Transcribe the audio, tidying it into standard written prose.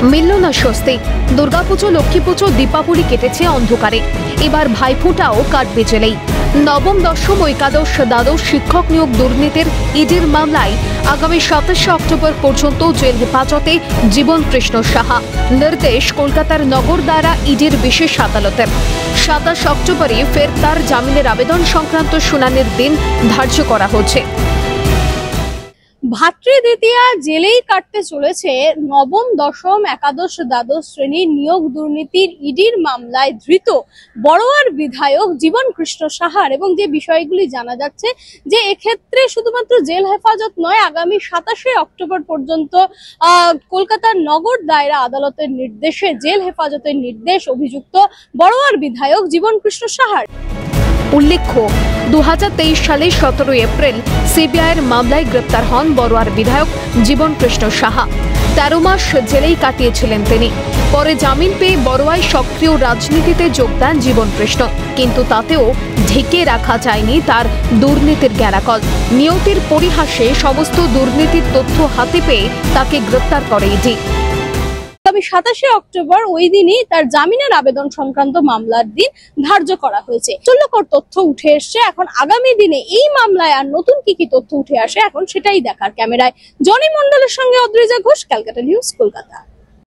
মিলল না স্বস্তি। দুর্গাপুজো, লক্ষ্মীপুজো, দীপাবলি কেটেছে অন্ধকারে, এবার ভাইফোঁটাও কাটবে জেলেই। নবম, দশম, একাদশ, দ্বাদশ শিক্ষক নিয়োগ দুর্নীতির ইডির মামলায় আগামী 27 অক্টোবর পর্যন্ত জেল হেফাজতে জীবন কৃষ্ণ সাহা। নির্দেশ কলকাতার নগরদারা ইডির বিশেষ আদালতের। 27 অক্টোবরে ফের তার জামিনের আবেদন সংক্রান্ত শুনানির দিন ধার্য করা হচ্ছে। ভাতৃদ্বিতীয়া জেলেই কাটতে চলেছে নবম, দশম, একাদশ, দ্বাদশ শ্রেণীর নিয়োগ দুর্নীতির ইডির মামলায় ধৃত বড়োয়ার বিধায়ক জীবন কৃষ্ণ সাহার। এবং যে বিষয়গুলি জানা যাচ্ছে যে এক্ষেত্রে শুধুমাত্র জেল হেফাজত নয়, আগামী 27 অক্টোবর পর্যন্ত কলকাতার নগর দায়রা আদালতের নির্দেশে জেল হেফাজতের নির্দেশ অভিযুক্ত বড়োয়ার বিধায়ক জীবন কৃষ্ণ সাহার। উল্লেখ্য, 2023 সালে 17 এপ্রিল সিবিআইয়ের মামলায় গ্রেপ্তার হন বড়োয়ার বিধায়ক জীবন কৃষ্ণ সাহা। 13 মাস জেলেই কাটিয়েছিলেন তিনি। পরে জামিন পেয়ে বড়োয়ায় সক্রিয় রাজনীতিতে যোগ দেন জীবন কৃষ্ণ, কিন্তু তাতেও ঢেকে রাখা যায়নি তার দুর্নীতির গ্যারাকল। নিয়তির পরিহাসে সমস্ত দুর্নীতির তথ্য হাতে পেয়ে তাকে গ্রেপ্তার করে ইডি। আগামী 27 অক্টোবর ওই দিনই তার জামিনের আবেদন সংক্রান্ত মামলার দিন ধার্য করা হয়েছে। চাঞ্চল্যকর তথ্য উঠে এসছে। এখন আগামী দিনে এই মামলায় আর নতুন কি তথ্য উঠে আসে, এখন সেটাই দেখার। ক্যামেরায় জনি মন্ডলের সঙ্গে অদ্রিজা ঘোষ, ক্যালকাটা নিউজ, কলকাতা।